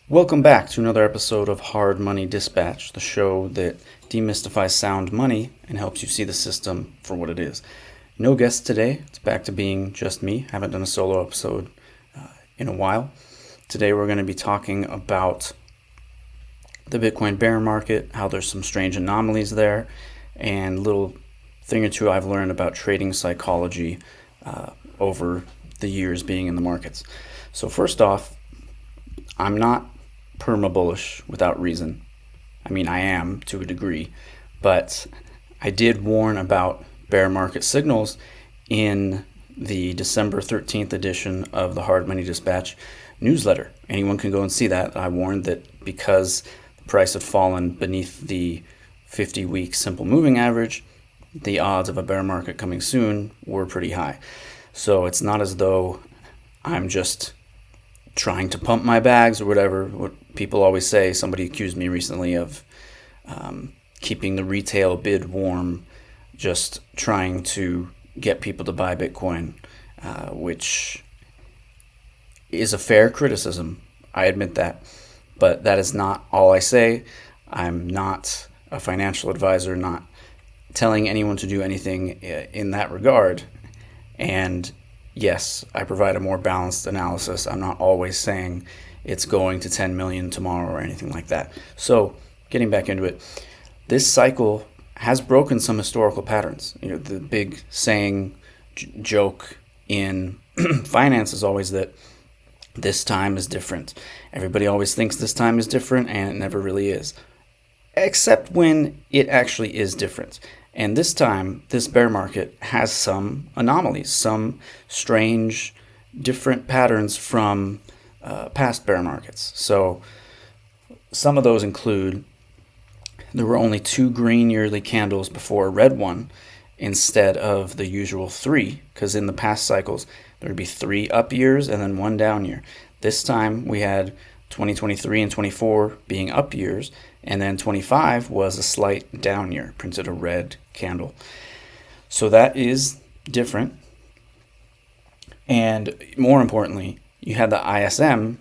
Welcome back to another episode of Hard Money Dispatch, the show that demystifies sound money and helps you see the system for what it is. No guests today. It's back to being just me. Haven't done a solo episode in a while. Today we're going to be talking about the Bitcoin bear market, how there's some strange anomalies there, and a little thing or two I've learned about trading psychology over the years being in the markets. So first off, I'm not perma-bullish without reason. I mean, I am to a degree, but I did warn about bear market signals in the December 13th edition of the Hard Money Dispatch newsletter. Anyone can go and see that. I warned that because the price had fallen beneath the 50-week simple moving average, the odds of a bear market coming soon were pretty high. So it's not as though I'm just trying to pump my bags or whatever. What people always say, somebody accused me recently of keeping the retail bid warm, just trying to get people to buy Bitcoin, which is a fair criticism. I admit that. But that is not all I say. I'm not a financial advisor, not telling anyone to do anything in that regard. And yes, I provide a more balanced analysis. I'm not always saying it's going to 10 million tomorrow or anything like that. So getting back into it, this cycle has broken some historical patterns. You know, the big saying, joke in finance is always that this time is different. Everybody always thinks this time is different, and it never really is. Except when it actually is different. And this time, this bear market has some anomalies, some strange, different patterns from past bear markets. So some of those include there were only 2 green yearly candles before a red one instead of the usual 3, because in the past cycles, there would be 3 up years and then 1 down year. This time, we had 2023 and 24 being up years, and then 25 was a slight down year, printed a red candle. So that is different. And more importantly, you had the ISM,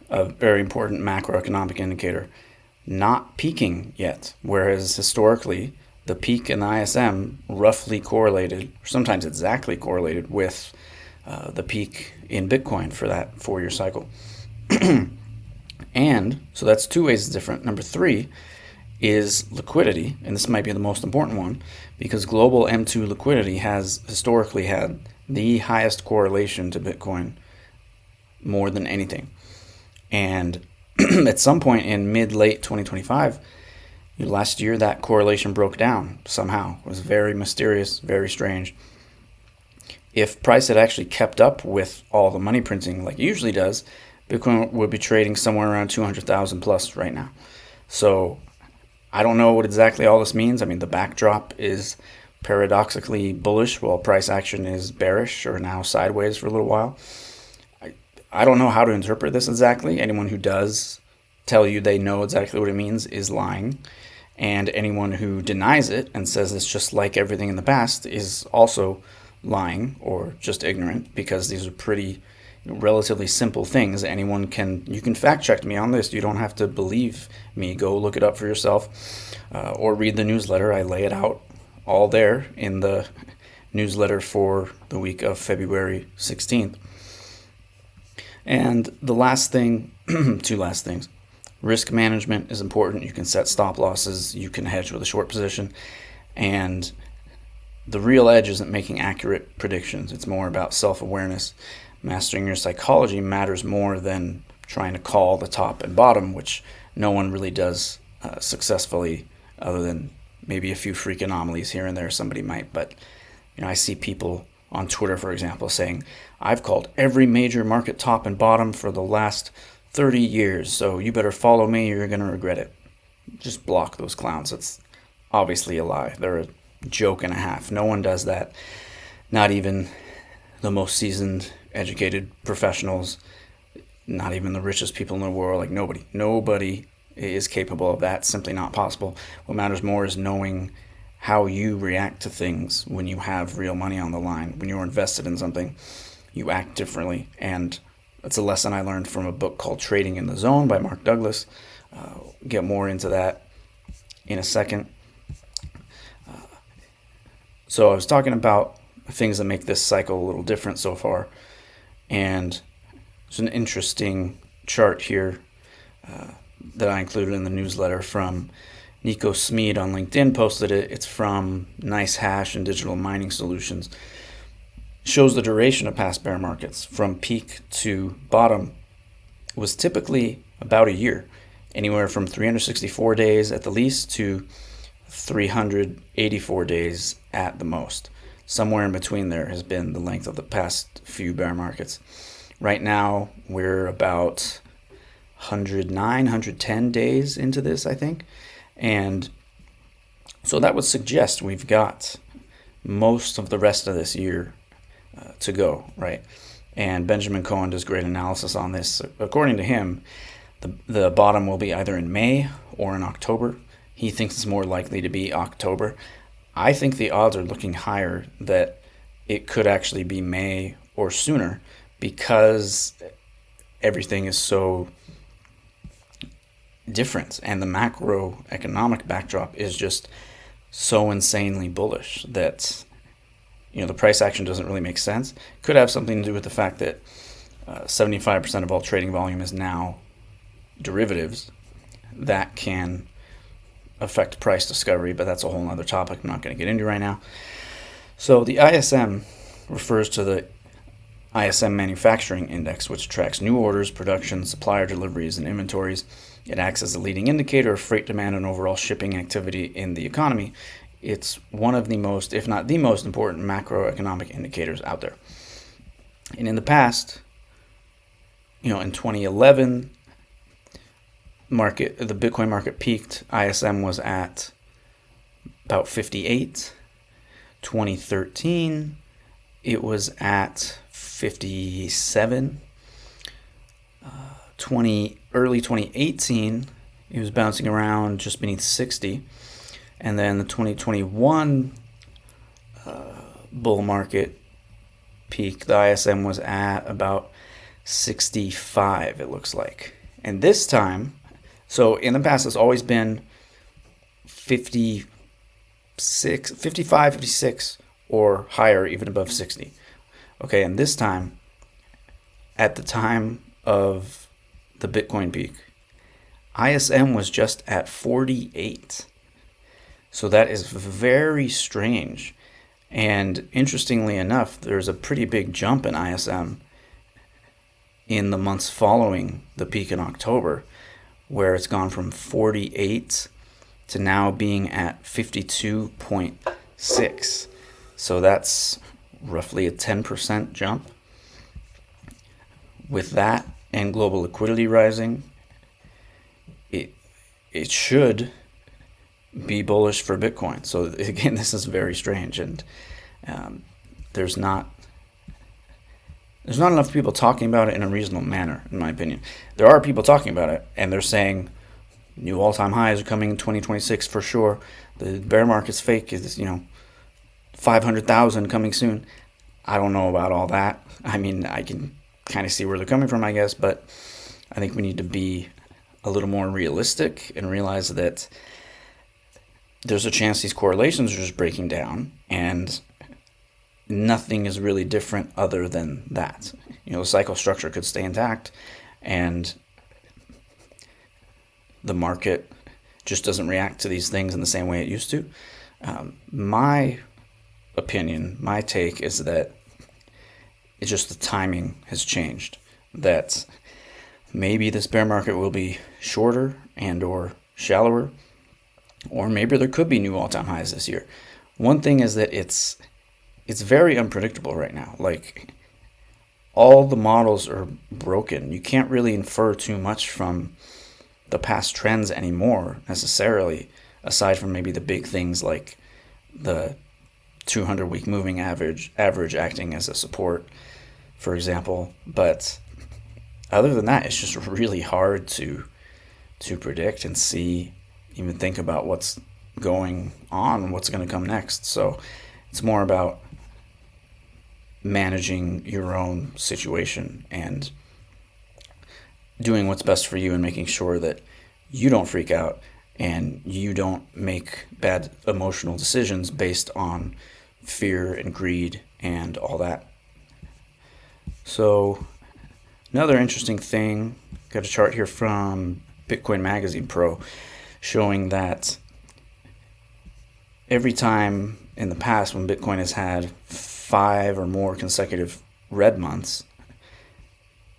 a very important macroeconomic indicator, not peaking yet, whereas historically the peak in the ISM roughly correlated, or sometimes exactly correlated with the peak in Bitcoin for that 4-year cycle. And so that's 2 ways it's different. Number 3 is liquidity, and this might be the most important one, because global M2 liquidity has historically had the highest correlation to Bitcoin more than anything. And at some point in mid-late 2025, last year that correlation broke down somehow. It was very mysterious, very strange. If price had actually kept up with all the money printing like it usually does, Bitcoin would be trading somewhere around 200,000 plus right now. So I don't know what exactly all this means. I mean, the backdrop is paradoxically bullish while price action is bearish or now sideways for a little while. I don't know how to interpret this exactly. Anyone who does tell you they know exactly what it means is lying. And anyone who denies it and says it's just like everything in the past is also lying or just ignorant, because these are pretty relatively simple things. You can fact check me on this. You don't have to believe me. Go look it up for yourself or read the newsletter. I lay it out all there in the newsletter for the week of February 16th. And the last thing, 2 last things. Risk management is important. You can set stop losses. You can hedge with a short position. And the real edge isn't making accurate predictions. It's more about self-awareness. Mastering your psychology matters more than trying to call the top and bottom, which no one really does successfully, other than maybe a few freak anomalies here and there. Somebody might, but I see people on Twitter, for example, saying, "I've called every major market top and bottom for the last 30 years, so you better follow me or you're going to regret it." Just block those clowns. It's obviously a lie. They're a joke and a half. No one does that. Not even the most seasoned, educated professionals, not even the richest people in the world. Like nobody is capable of that. Simply not possible. What matters more is knowing how you react to things when you have real money on the line. When you're invested in something, you act differently. And That's a lesson I learned from a book called Trading in the Zone by Mark Douglas. Get more into that in a second. So I was talking about things that make this cycle a little different so far, and there's an interesting chart here that I included in the newsletter from Nico Smeed on LinkedIn. Posted it. It's from Nice Hash and Digital Mining Solutions. Shows the duration of past bear markets from peak to bottom was typically about a year, anywhere from 364 days at the least to 384 days at the most. Somewhere in between there has been the length of the past few bear markets. Right now, we're about 109, 110 days into this, I think. And so that would suggest we've got most of the rest of this year to go, right? And Benjamin Cohen does great analysis on this. According to him, the bottom will be either in May or in October. He thinks it's more likely to be October. I think the odds are looking higher that it could actually be May or sooner, because everything is so different and the macroeconomic backdrop is just so insanely bullish that the price action doesn't really make sense. Could have something to do with the fact that 75% of all trading volume is now derivatives. That can affect price discovery, but that's a whole other topic I'm not going to get into right now. So the ISM refers to the ISM Manufacturing Index, which tracks new orders, production, supplier deliveries, and inventories. It acts as a leading indicator of freight demand and overall shipping activity in the economy. It's one of the most, if not the most important macroeconomic indicators out there. And in the past, in 2011, the Bitcoin market peaked. ISM was at about 58. 2013, it was at 57. Early 2018, it was bouncing around just beneath 60. And then the 2021 bull market peak, the ISM was at about 65, it looks like. And this time, so in the past, it's always been 55, 56, or higher, even above 60. Okay, and this time, at the time of the Bitcoin peak, ISM was just at 48. So that is very strange. And interestingly enough, there's a pretty big jump in ISM in the months following the peak in October, where it's gone from 48 to now being at 52.6. So that's roughly a 10% jump. With that and global liquidity rising, it should be bullish for Bitcoin. So again, this is very strange, and there's not enough people talking about it in a reasonable manner, in my opinion. There are people talking about it, and they're saying new all-time highs are coming in 2026 for sure. The bear market's fake. Is 500,000 coming soon. I don't know about all that. I mean, I can kind of see where they're coming from, I guess, but I think we need to be a little more realistic and realize that there's a chance these correlations are just breaking down, and nothing is really different other than that. The cycle structure could stay intact, and the market just doesn't react to these things in the same way it used to. My opinion, my take is that it's just the timing has changed. That maybe this bear market will be shorter and or shallower, or maybe there could be new all-time highs this year. One thing is that it's very unpredictable right now. Like, all the models are broken. You can't really infer too much from the past trends anymore necessarily, aside from maybe the big things like the 200-week moving average acting as a support, for example. But other than that, it's just really hard to predict and see, even think about what's going on and what's going to come next. So it's more about managing your own situation and doing what's best for you and making sure that you don't freak out and you don't make bad emotional decisions based on fear and greed and all that. So another interesting thing, got a chart here from Bitcoin Magazine Pro showing that every time in the past when Bitcoin has had 5 or more consecutive red months,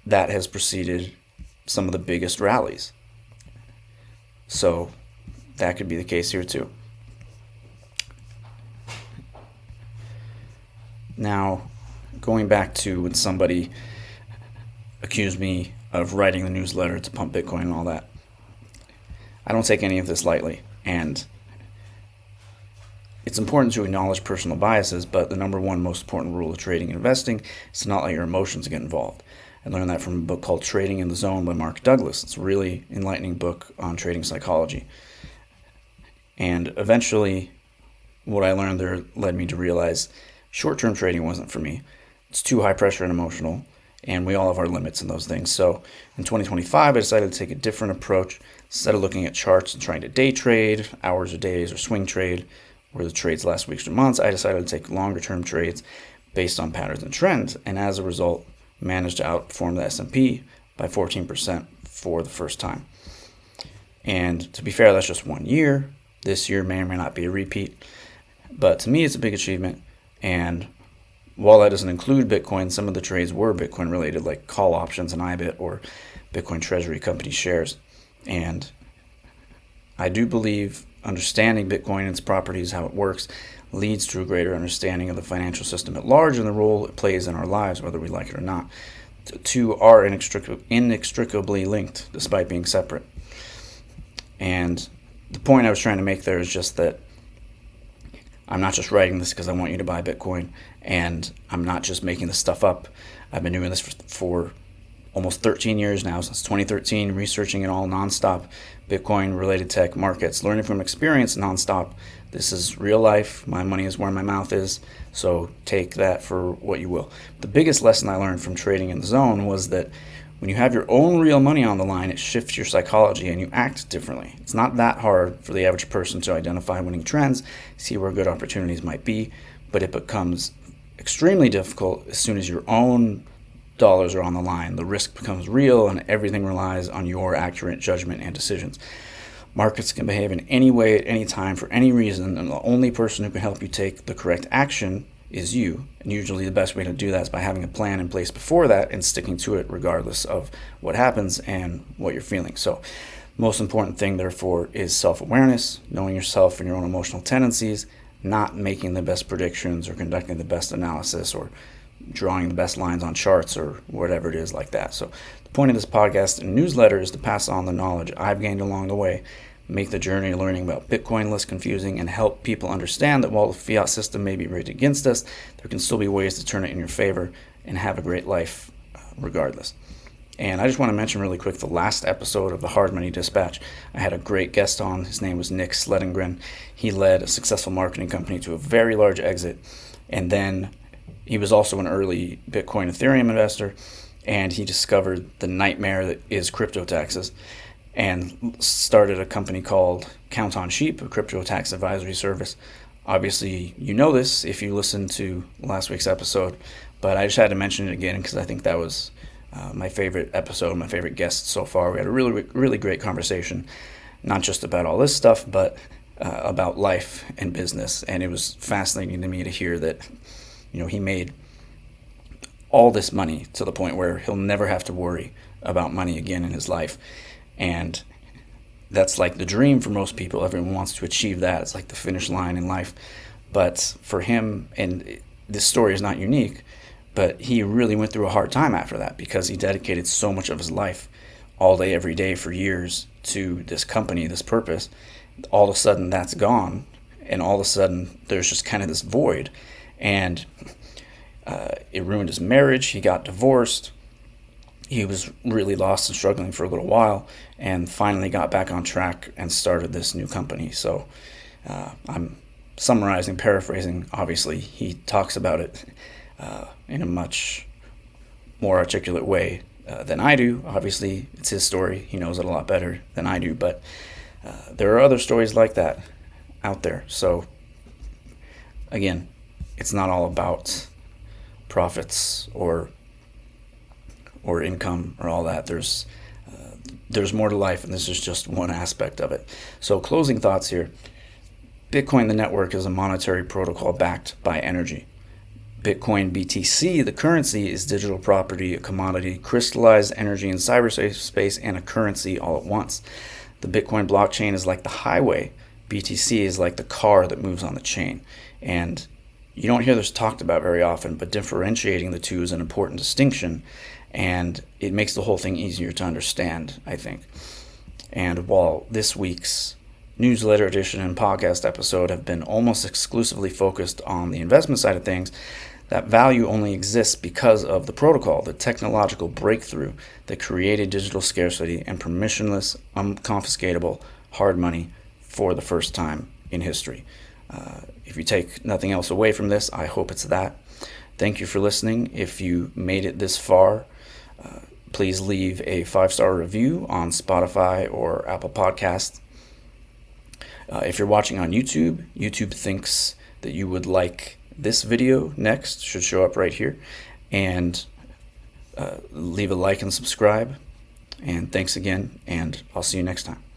that has preceded some of the biggest rallies. So that could be the case here too. Now, going back to when somebody accused me of writing the newsletter to pump Bitcoin and all that, I don't take any of this lightly. And it's important to acknowledge personal biases, but the number one most important rule of trading and investing is to not let your emotions get involved. I learned that from a book called Trading in the Zone by Mark Douglas. It's a really enlightening book on trading psychology. And eventually, what I learned there led me to realize short-term trading wasn't for me. It's too high pressure and emotional, and we all have our limits in those things. So in 2025, I decided to take a different approach. Instead of looking at charts and trying to day trade, hours or days, or swing trade, or the trades last weeks or months, I decided to take longer-term trades based on patterns and trends, and as a result, managed to outperform the S&P by 14% for the first time. And to be fair, that's just 1 year. This year may or may not be a repeat, but to me, it's a big achievement. And while that doesn't include Bitcoin, some of the trades were Bitcoin related, like call options and IBIT or Bitcoin Treasury Company shares. And I do believe understanding Bitcoin and its properties, how it works, leads to a greater understanding of the financial system at large and the role it plays in our lives, whether we like it or not. The two are inextricably linked, despite being separate. And the point I was trying to make there is just that I'm not just writing this because I want you to buy Bitcoin, and I'm not just making this stuff up. I've been doing this for almost 13 years now, since 2013, researching it all nonstop, Bitcoin-related tech markets, learning from experience nonstop. This is real life. My money is where my mouth is, so take that for what you will. The biggest lesson I learned from trading in the zone was that when you have your own real money on the line, it shifts your psychology and you act differently. It's not that hard for the average person to identify winning trends, see where good opportunities might be, but it becomes extremely difficult as soon as your own dollars are on the line. The risk becomes real and everything relies on your accurate judgment and decisions. Markets can behave in any way at any time for any reason, and the only person who can help you take the correct action is you. And usually the best way to do that is by having a plan in place before that and sticking to it regardless of what happens and what you're feeling. So most important thing, therefore, is self-awareness, knowing yourself and your own emotional tendencies, not making the best predictions or conducting the best analysis or drawing the best lines on charts or whatever it is like that. So the point of this podcast and newsletter is to pass on the knowledge I've gained along the way, make the journey of learning about Bitcoin less confusing, and help people understand that while the fiat system may be rigged against us, there can still be ways to turn it in your favor and have a great life regardless. And I just want to mention really quick the last episode of the Hard Money Dispatch. I had a great guest on. His name was Nick Sledengren. He led a successful marketing company to a very large exit, and then he was also an early Bitcoin Ethereum investor, and he discovered the nightmare that is crypto taxes and started a company called Count on Sheep, a crypto tax advisory service. Obviously, you know this if you listened to last week's episode, but I just had to mention it again because I think that was my favorite episode, my favorite guest so far. We had a really, really great conversation, not just about all this stuff, but about life and business. And it was fascinating to me to hear that, he made all this money to the point where he'll never have to worry about money again in his life. And that's like the dream for most people. Everyone wants to achieve that. It's like the finish line in life. But for him, and this story is not unique, but he really went through a hard time after that because he dedicated so much of his life all day, every day for years to this company, this purpose. All of a sudden that's gone. And all of a sudden there's just kind of this void. And it ruined his marriage. He got divorced. He was really lost and struggling for a little while, and finally got back on track and started this new company. So I'm summarizing, paraphrasing. Obviously, he talks about it in a much more articulate way than I do. Obviously, it's his story. He knows it a lot better than I do. But there are other stories like that out there. So, again, it's not all about profits or income or all that. There's more to life, and this is just one aspect of it. So, closing thoughts here. Bitcoin, the network, is a monetary protocol backed by energy. Bitcoin BTC, the currency, is digital property, a commodity, crystallized energy in cyberspace, and a currency all at once. The Bitcoin blockchain is like the highway. BTC is like the car that moves on the chain. And you don't hear this talked about very often, but differentiating the two is an important distinction, and it makes the whole thing easier to understand, I think. And while this week's newsletter edition and podcast episode have been almost exclusively focused on the investment side of things, that value only exists because of the protocol, the technological breakthrough that created digital scarcity and permissionless, unconfiscatable hard money for the first time in history. If you take nothing else away from this, I hope it's that. Thank you for listening. If you made it this far, please leave a 5-star review on Spotify or Apple Podcasts. If you're watching on YouTube, YouTube thinks that you would like this video next, should show up right here, and leave a like and subscribe. And thanks again, and I'll see you next time.